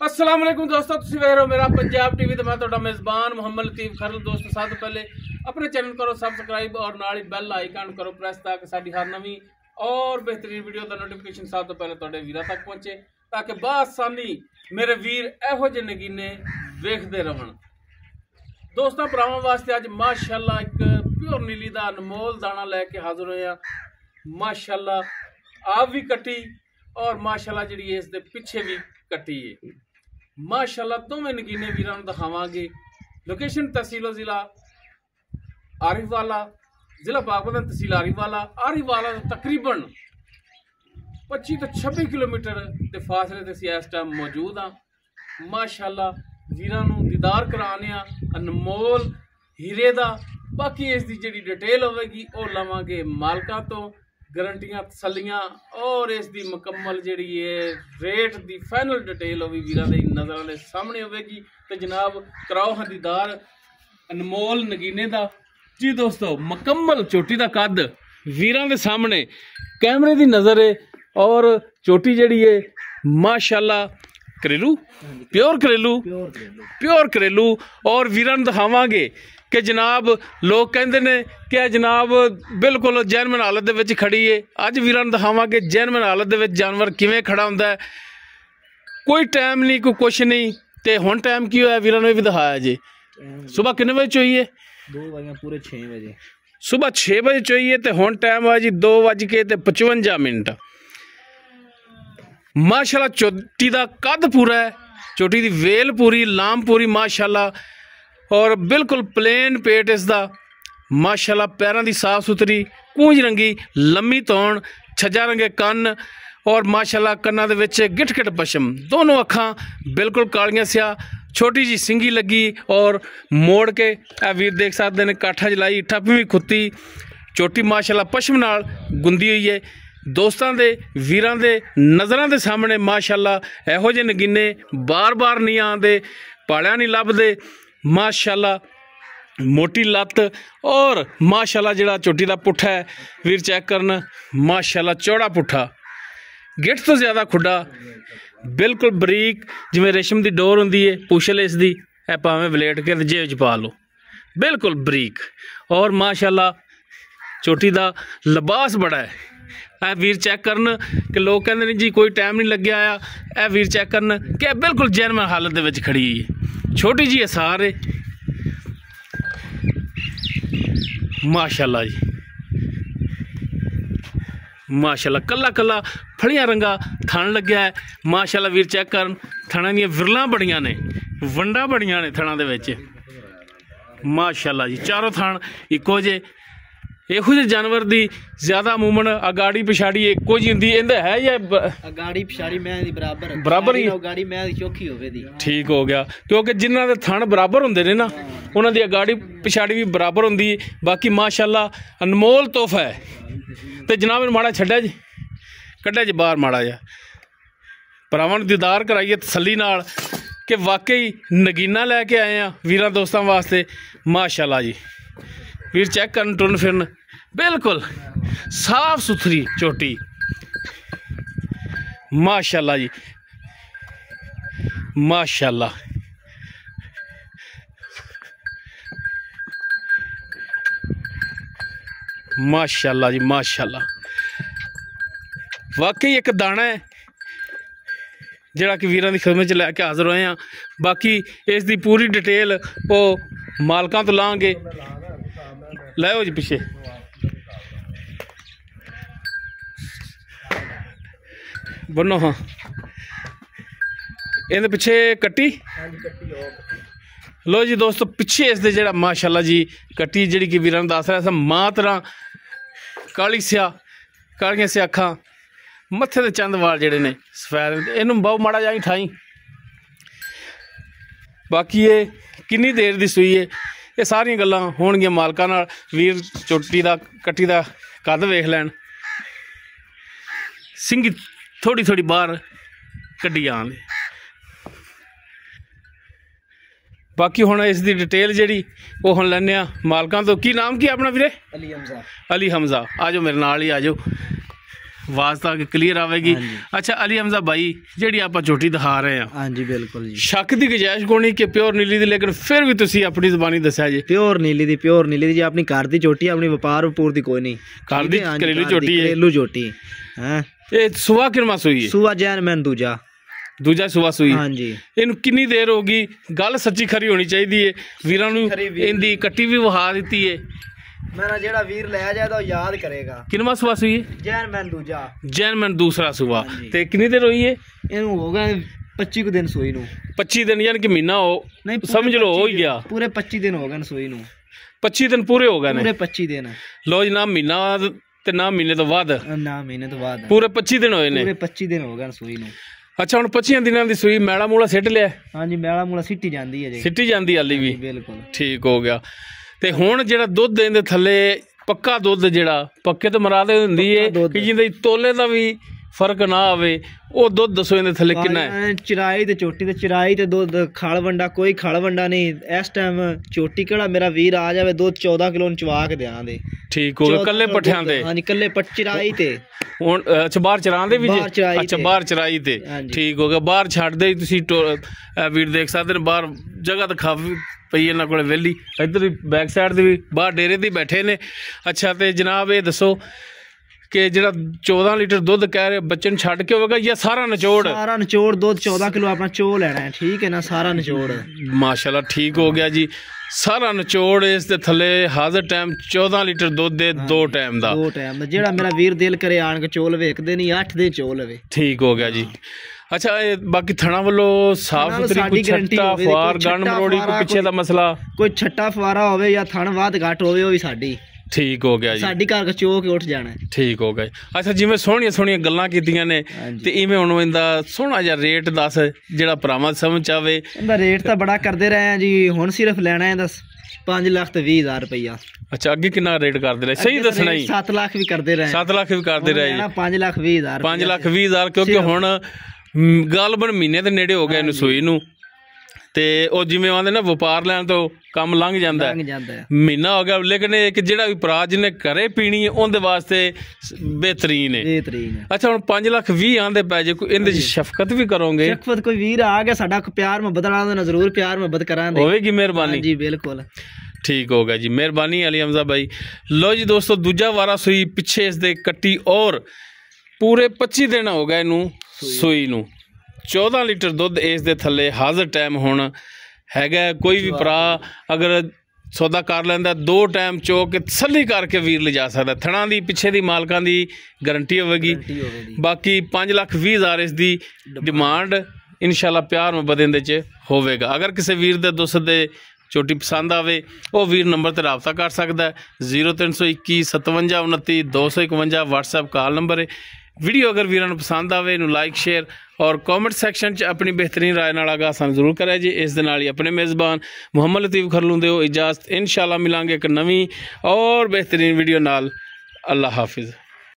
अस्सलाम वालेकुम दोस्तों, तुसीं वेख रहे हो मेरा पंजाब टीवी तो मैं तुहाडा मेज़बान मुहम्मद लतीफ खरल। दोस्तों सब तो पहले अपने चैनल करो सब्सक्राइब और नाल ही बेल आइकन करो प्रेस ताकि साडी हर नवी और बेहतरीन वीडियो का नोटिफिकेशन सब तो पहले तुहाडे वीरां तक पहुंचे, ताकि बासानी मेरे वीर इहो जिहे नगीने वेखदे रहण। दोस्तों भरावां वास्ते अज माशाअल्लाह एक प्योर नीली दा अनमोल दाना लैके हाजिर होए। माशाअल्लाह आप भी कट्टी और माशाअल्लाह जिहड़ी इस दे पिछे भी कट्टी है। माशाअल्लाह दोवें नगीने वीरां नूं दिखावांगे। लोकेशन तहसील जिला आरिफवाला, जिला बागपतन तहसील आरिफवाला तो तकरीबन 25 तो 26 किलोमीटर के फासले से इस टाइम मौजूद हाँ। माशाअल्लाह वीरां नूं दीदार कराने अनमोल हीरे दा। बाकी इसकी जी डिटेल होगी वह लवांगे मालकां तो, गारंटियां तसलियां और इसकी मुकम्मल जी रेट की फाइनल डिटेल होगी वीरां दे नज़र वाले सामने होगी। तो जनाब कराओ हाँ दीदार अनमोल नगीने का जी। दोस्तों मुकम्मल चोटी का कद वीरां दे सामने कैमरे की नज़र है और चोटी जी है माशाअल्लाह घरेलू प्योर घरेलू और वीरां नूं दिखावांगे कि जनाब लोग कहते हैं कि जनाब बिल्कुल जैनवन हालत दे विच खड़ी है। अज वीरां नूं दिखावांगे जैनवन हालत दे विच जानवर किवें खड़ा हुंदा है। कोई टाइम नहीं, कोई कुछ नहीं। तो हुण टाइम की होया वीरां नूं भी दिखाया जी। सुबह कितने बजे चोई है? 2 बजे पूरे 6 बजे सुबह 6 बजे चोई है। तो हुण टाइम होया जी 2:55। माशाअल्लाह चोटी का कद पूरा है, चोटी की वेल पूरी, लाम पूरी माशाअल्लाह और बिल्कुल प्लेन पेट इसका माशाअल्लाह। पैरों की साफ सुथरी कूंज रंगी लम्मी तौण, छज्जा रंगे कन्न और माशाअल्लाह कन्ना दे विच गिट गिट पशम, दोनों अखां बिल्कुल कालियां स्या, छोटी जी सिंगी लगी और मोड़ के वीर देख सकते हैं काठा जलाई, ठप भी खुत्ती, चोटी माशाअल्लाह पशम नाल गुंदी हुई है। दोस्तों दे वीरां दे नज़रां दे सामने माशाअल्लाह इहो जिहे नगीने बार बार नहीं आते, पालिया नहीं लभदे। माशाअल्लाह मोटी लत्त और माशाअल्लाह जिहड़ा चोटी का पुट्ठा है वीर चेक करन, माशाअल्लाह चौड़ा पुट्ठा, गिट्ठ तो ज़्यादा खुड्डा, बिल्कुल बरीक जिवें रेशम की डोर हुंदी है। पुछल इसदी है भावें वलेट के जेब च पा लो, बिल्कुल बरीक और माशाअल्लाह चोटी का लिबास बड़ा है। ए वीर चेक करन कि लोग कहते हैं जी कोई टाइम नहीं लगे आया। ए वीर चेक करन कि बिल्कुल जैनवन हालत दे विच खड़ी है, छोटी जी असार है माशाअल्लाह जी। माशाअल्लाह कला कला फलियां रंगा थन लग्या है माशाअल्लाह। वीर चेक करन थणा दी विरलां बड़ियां ने, वंडा बड़ियां ने थणा दे विच माशाअल्लाह जी। चारों थण इक्को जे। इहो जे जानवर दी ज्यादा अमूमन अगाड़ी पिछाड़ी इक्को जी हुंदी है या अगाड़ी पिछाड़ी मैं दी बराबर ही अगाड़ी मैं दी चौखी होवे दी। ठीक हो गया, क्योंकि जिन्हां दे थण बराबर हुंदे ने ना उन्हां दी अगाड़ी पिछाड़ी भी बराबर हुंदी। बाकी माशाअल्लाह अनमोल तोहफा है। तो जनाब माड़ा छड्या जी, कड्ढिया जी बाहर माड़ा जा, भरावां नूं दीदार कराइए तसल्ली नाल कि वाकई नगीना लैके आए हैं वीरां दोस्तां वास्ते माशाअल्लाह जी। वीर चेक करन टुरन फिरन बिल्कुल साफ सुथरी चोटी माशाअल्लाह जी माशाअल्लाह। माशाअल्लाह जी माशाअल्लाह। वाकई एक दाना है जिहड़ा कि वीरां दी खिदमत च लैके हाजिर होए हैं। बाकी इसकी पूरी डिटेल वो मालकां तो लांगे। लाओ जी पिछे बनो हाँ इहदे पिछे कट्टी लो जी। दोस्तों पिछे इसदे जिहड़ा माशाअल्लाह जी कट्टी जिहड़ी कि वीरां नूं दस रहा मां तरह काली स्या, कालियां स्या अखां, मत्थे ते चंद वाल जिहड़े ने सफेद, इहनूं बहुत माड़ा जाई ठाई। बाकी ये किन्नी देर दी सूई है ये सारियां गल्लां होणगियां मालकां नाल। वीर चोटी का कट्टी का कद वेख लैन, सिंगी थोड़ी थोड़ी बाहर कड्डी आन। बाकी हुण इसकी डिटेल जिहड़ी वो हुण लैने आ मालकां तो। की नाम की अपना वीरे? अली हमजा। अली हमजा, आ जाओ मेरे नाल ही आ जाओ। ਆਵਾਜ਼ ਤਾਂ ਕਲੀਅਰ ਆਵੇਗੀ। ਅੱਛਾ ਅਲੀ ਹਮਜ਼ਾ ਭਾਈ, ਜਿਹੜੀ ਆਪਾਂ ਝੋਟੀ ਦਿਖਾ ਰਹੇ ਹਾਂ, ਹਾਂਜੀ ਬਿਲकुल ਜੀ, ਸ਼ੱਕ ਦੀ ਗੁੰਜਾਇਸ਼ ਕੋਈ ਕਿ ਪਿਓਰ ਨੀਲੀ ਦੀ, ਲੇਕਿਨ ਫਿਰ ਵੀ ਤੁਸੀਂ ਆਪਣੀ ਜ਼ਬਾਨੀ ਦੱਸਿਆ ਜੀ ਪਿਓਰ ਨੀਲੀ ਦੀ ਜੀ, ਆਪਣੀ ਘਰ ਦੀ ਝੋਟੀ, ਆਪਣੀ ਵਪਾਰ ਵਪੂਰ ਦੀ ਕੋਈ ਨਹੀਂ, ਘਰ ਦੀ ਘਰੇਲੂ ਝੋਟੀ ਹੈ, ਘਰੇਲੂ ਝੋਟੀ ਹੈ। ਇਹ ਸੁਆ ਕਿਰਮਾ ਸੂਈ ਹੈ? ਸੁਆ ਜੈਨ ਮੈਨ ਦੂਜਾ ਸੁਆ ਸੂਈ। ਹਾਂਜੀ। ਇਹਨੂੰ ਕਿੰਨੀ ਦੇਰ ਹੋ ਗਈ? ਗੱਲ ਸੱਚੀ ਖਰੀ ਹੋਣੀ ਚਾਹੀਦੀ ਹੈ, ਵੀਰਾਂ ਨੂੰ ਇਹਦੀ ਕੱਟੀ ਵੀ ਵਹਾ ਦਿੱਤੀ ਹੈ। ਮੇਰਾ ਜਿਹੜਾ ਵੀਰ ਲੈ ਜਾਏ ਤਾਂ ਉਹ ਯਾਦ ਕਰੇਗਾ। ਕਿੰਨਵਾਂ ਸੁਆ ਸੂਈ ਹੈ? ਜੈਨ ਮੈਨ ਦੂਸਰਾ ਸੁਆ। ਤੇ ਕਿੰਨੀ ਦੇਰ ਹੋਈ ਹੈ ਇਹਨੂੰ? ਹੋ ਗਿਆ 25 ਕੁ ਦਿਨ ਸੂਈ ਨੂੰ। 25 ਦਿਨ ਯਾਨੀ ਕਿ ਮਹੀਨਾ ਹੋ, ਸਮਝ ਲਓ ਹੋ ਹੀ ਗਿਆ। ਪੂਰੇ 25 ਦਿਨ ਹੋ ਗਏ ਸੂਈ ਨੂੰ। 25 ਦਿਨ ਪੂਰੇ ਹੋ ਗਏ ਨੇ? ਪੂਰੇ 25 ਦਿਨ। ਲੋ ਜੀ, ਨਾ ਮਹੀਨਾ ਤੇ ਨਾ ਮਹੀਨੇ ਤੋਂ ਬਾਅਦ, ਪੂਰੇ 25 ਦਿਨ ਹੋਏ ਨੇ। ਪੂਰੇ 25 ਦਿਨ ਹੋ ਗਏ ਸੂਈ ਨੂੰ। ਅੱਛਾ, ਹੁਣ 25 ਦਿਨਾਂ ਦੀ ਸੂਈ, ਮੈਲਾ ਮੂਲਾ ਸਿੱਟ ਲਿਆ? ਹਾਂਜੀ, ਮੈਲਾ ਮੂਲਾ ਸਿੱਟੀ ਜਾਂਦੀ ਹੈ ਜੀ, ਸਿੱਟੀ ਜਾਂਦੀ ਹਾਲੀ ਵੀ? ਬਿਲਕੁਲ ਠੀਕ ਹੋ ਗਿਆ। ਤੇ ਹੁਣ ਜਿਹੜਾ ਦੁੱਧ ਇਹਦੇ ਥੱਲੇ ਪੱਕਾ ਦੁੱਧ, ਜਿਹੜਾ ਪੱਕੇ ਤੋਂ ਮੁਰਾਦ ਹੁੰਦੀ ਹੈ ਕਿ ਜਿਹਦੇ ਤੋਲੇ ਦਾ ਵੀ ਫਰਕ ਨਾ ਆਵੇ, ਉਹ ਦੁੱਧ ਦੱਸੋ ਇਹਦੇ ਥੱਲੇ ਕਿੰਨਾ ਹੈ? ਚਰਾਈ ਤੇ ਝੋਟੀ ਤੇ ਚਰਾਈ ਤੇ ਦੁੱਧ, ਖਲ ਵੰਡਾ ਕੋਈ ਖਲ ਵੰਡਾ ਨਹੀਂ ਇਸ ਟਾਈਮ। ਝੋਟੀ ਕਿਹੜਾ ਮੇਰਾ ਵੀਰ ਆ ਜਾਵੇ ਦੁੱਧ 14 ਕਿਲੋ ਚਵਾ ਕੇ ਦਿਆਂ ਦੇ। ਠੀਕ ਹੋ ਗਿਆ, ਕੱਲੇ ਪੱਠਿਆਂ ਦੇ? ਹਾਂਜੀ, ਕੱਲੇ ਚਰਾਈ ਤੇ। ਹੁਣ ਅੱਛਾ, ਬਾਹਰ ਚਰਾਉਂਦੇ ਵੀ ਜੀ? ਅੱਛਾ, ਬਾਹਰ ਚਰਾਈ ਤੇ। ਠੀਕ ਹੋ ਗਿਆ। ਬਾਹਰ ਛੱਡਦੇ ਹੀ ਤੁਸੀਂ ਵੀਰ ਦੇਖ ਸਕਦੇ ਨੇ, ਬਾਹਰ ਜਗ੍ਹਾ ਤਾਂ ਖਾਫੀ ਪਈ ਇਹਨਾਂ ਕੋਲ ਵਿਹਲੀ। ਇੱਧਰ ਵੀ ਬੈਕ ਸਾਈਡ ਦੇ ਵੀ ਬਾਹਰ ਡੇਰੇ ਤੇ ਬੈਠੇ ਨੇ। ਅੱਛਾ, ਤੇ ਜਨਾਬ ਇਹ ਦੱਸੋ ਕਿ ਜਿਹੜਾ 14 ਲੀਟਰ ਦੁੱਧ ਕਹਿ ਰਹੇ ਬੱਚੇ ਨੂੰ ਛੱਡ ਕੇ ਹੋਵੇਗਾ ਜਾਂ ਸਾਰਾ ਨਿਚੋੜ? ਸਾਰਾ ਨਿਚੋੜ ਦੁੱਧ 14 ਕਿਲੋ ਆਪਣਾ ਚੋ ਲੈਣਾ ਹੈ, ਠੀਕ ਹੈ ਨਾ? ਸਾਰਾ ਨਿਚੋੜ ਮਾਸ਼ਾਅੱਲਾ ਠੀਕ ਹੋ ਗਿਆ ਜੀ। ਸਾਰਾ ਨਿਚੋੜ ਇਸ ਦੇ ਥੱਲੇ ਹਾਜ਼ਰ ਟਾਈਮ 14 ਲੀਟਰ ਦੁੱਧ ਦੇ 2 ਟਾਈਮ ਦਾ। ਜਿਹੜਾ ਮੇਰਾ ਵੀਰ ਦਿਲ ਕਰੇ ਆਣ ਕੇ ਚੋਲ ਵੇਖਦੇ ਨਹੀਂ, 8 ਦੇ ਚੋ ਲਵੇ। ਠੀਕ ਹੋ ਗਿਆ ਜੀ। ਅੱਛਾ, ਇਹ ਬਾਕੀ ਥਣਾ ਵੱਲੋਂ ਸਾਫ ਸੁਥਰੀ, ਕੋਈ ਛੱਟਾ ਫਵਾਰ ਗੰਢ ਮਰੋੜੀ ਕੋਈ ਪਿੱਛੇ ਦਾ ਮਸਲਾ? ਕੋਈ ਛੱਟਾ ਫਵਾਰਾ ਹੋਵੇ ਜਾਂ ਥਣ ਬਾਤ ਘੱਟ ਹੋਵੇ, ਉਹ ਵੀ ਸਾਡੀ। ਠੀਕ ਹੋ ਗਿਆ ਜੀ, ਸਾਡੀ ਘਰ ਚੋ ਕੇ ਉੱਠ ਜਾਣਾ। ਠੀਕ ਹੋ ਗਿਆ। ਅੱਛਾ, ਜਿਵੇਂ ਸੋਹਣੀਆਂ ਸੋਹਣੀਆਂ ਗੱਲਾਂ ਕੀਤੀਆਂ ਨੇ, ਤੇ ਇਵੇਂ ਹੁਣ ਇਹਦਾ ਸੋਹਣਾ ਜਿਹਾ ਰੇਟ ਦੱਸ, ਜਿਹੜਾ ਭਰਾਵਾਂ ਸਮਝ ਆਵੇ। ਇਹਦਾ ਰੇਟ ਤਾਂ ਬੜਾ ਕਰਦੇ ਰਹੇ ਆ ਜੀ, ਹੁਣ ਸਿਰਫ ਲੈਣਾ ਇਹਦਾ 5,20,000 ਰੁਪਇਆ। ਅੱਛਾ, ਅੱਗੇ ਕਿੰਨਾ ਰੇਟ ਕਰਦੇ ਰਹੇ? ਸਹੀ ਦੱਸਣਾ ਹੀ। 7 ਲੱਖ ਵੀ ਕਰਦੇ ਰਹੇ। 7 ਲੱਖ ਵੀ ਕਰਦੇ ਰਹੇ ਜੀ। 5,20,000। 5,20,000, ਕਿਉਂਕਿ ਹੁਣ ਗਾਲਬਨ ਮਹੀਨੇ ਦੇ ਨੇੜੇ ਹੋ ਗਿਆ ਇਹਨੂੰ ਸੂਈ ਨੂੰ। ਤੇ ਉਹ ਜਿਵੇਂ ਆਂਦੇ ਨਾ, ਵਪਾਰ ਲੈਣ ਤੋਂ ਕੰਮ ਲੰਘ ਜਾਂਦਾ, ਮਹੀਨਾ ਹੋ ਗਿਆ। ਲੇਕਿਨ ਇੱਕ ਜਿਹੜਾ ਵੀ ਭਰਾ ਜਿਹਨੇ ਘਰੇ ਪੀਣੀ ਹੈ ਉਹਦੇ ਵਾਸਤੇ ਬਿਹਤਰੀਨ ਹੈ। ਅੱਛਾ, ਹੁਣ 5,20,000 ਆਂਦੇ ਪੈ ਜੇ, ਕੋਈ ਇਹਦੇ ਚ ਸ਼ਫਕਤ ਵੀ ਕਰੋਗੇ? ਸ਼ਫਕਤ ਕੋਈ ਵੀਰ ਆ ਗਿਆ ਸਾਡਾ, ਪਿਆਰ ਮੁਹੱਬਤ ਨਾਲ ਜ਼ਰੂਰ ਪਿਆਰ ਮੁਹੱਬਤ ਕਰਾਂਗੇ। ਹੋਵੇਗੀ ਮਿਹਰਬਾਨੀ ਜੀ, ਬਿਲਕੁਲ ਠੀਕ ਹੋ ਗਿਆ ਜੀ, ਮਿਹਰਬਾਨੀ ਅਲੀ ਹਮਜ਼ਾ ਭਾਈ। ਲੋ ਜੀ ਦੋਸਤੋ, ਦੂਜਾ ਵਾਰਾ ਸੂਈ ਪਿੱਛੇ ਇਸ ਦੇ ਕੱਟੀ, ਔਰ ਪੂਰੇ 25 ਦਿਨ ਹੋ ਗਏ ਇਹਨੂੰ ਸੂਈ ਨੂੰ। 14 ਲੀਟਰ ਦੁੱਧ ਇਸ ਦੇ ਥੱਲੇ ਹਾਜ਼ਰ ਟਾਈਮ ਹੁਣ ਹੈਗਾ। ਕੋਈ ਵੀ ਭਰਾ ਅਗਰ ਸੌਦਾ ਕਰ ਲੈਂਦਾ, 2 ਟਾਈਮ ਚੋ ਕੇ ਤਸੱਲੀ ਕਰਕੇ ਵੀਰ ਲਿਜਾ ਸਕਦਾ। ਥਣਾ ਦੀ ਪਿੱਛੇ ਦੀ ਮਾਲਕਾਂ ਦੀ ਗਰੰਟੀ ਹੋਵੇਗੀ। ਬਾਕੀ 5,20,000 ਇਸ ਦੀ ਡਿਮਾਂਡ, ਇਨਸ਼ਾਅੱਲਾ ਪਿਆਰ ਮੁਹੱਬਤ ਇਹਦੇ 'ਚ ਹੋਵੇਗਾ। ਅਗਰ ਕਿਸੇ ਵੀਰ ਦੇ ਦੋਸਤ ਦੇ ਝੋਟੀ ਪਸੰਦ ਆਵੇ, ਉਹ ਵੀਰ ਨੰਬਰ ਤੇ ਰਾਬਤਾ ਕਰ ਸਕਦਾ। 0321 57 29 251 WhatsApp ਕਾਲ ਨੰਬਰ ਹੈ। ਵੀਡੀਓ ਅਗਰ ਵੀਰਾਂ ਨੂੰ ਪਸੰਦ ਆਵੇ, ਇਹਨੂੰ ਲਾਈਕ ਸ਼ੇਅਰ ਔਰ ਕਮੈਂਟ ਸੈਕਸ਼ਨ 'ਚ ਆਪਣੀ ਬਿਹਤਰੀਨ ਰਾਏ ਨਾਲ ਆਗਾਹ ਸਾਨੂੰ ਜ਼ਰੂਰ ਕਰਿਆ ਜੀ। ਇਸ ਦੇ ਨਾਲ ਹੀ ਆਪਣੇ ਮੇਜ਼ਬਾਨ ਮੁਹੰਮਦ ਲਤੀਫ ਖਰਲੂ ਦਿਓ ਇਜਾਜ਼ਤ। ਇਨਸ਼ਾਅੱਲਾ ਮਿਲਾਂਗੇ ਇੱਕ ਨਵੀਂ ਔਰ ਬਿਹਤਰੀਨ ਵੀਡੀਓ ਨਾਲ। ਅੱਲਾ ਹਾਫਿਜ਼।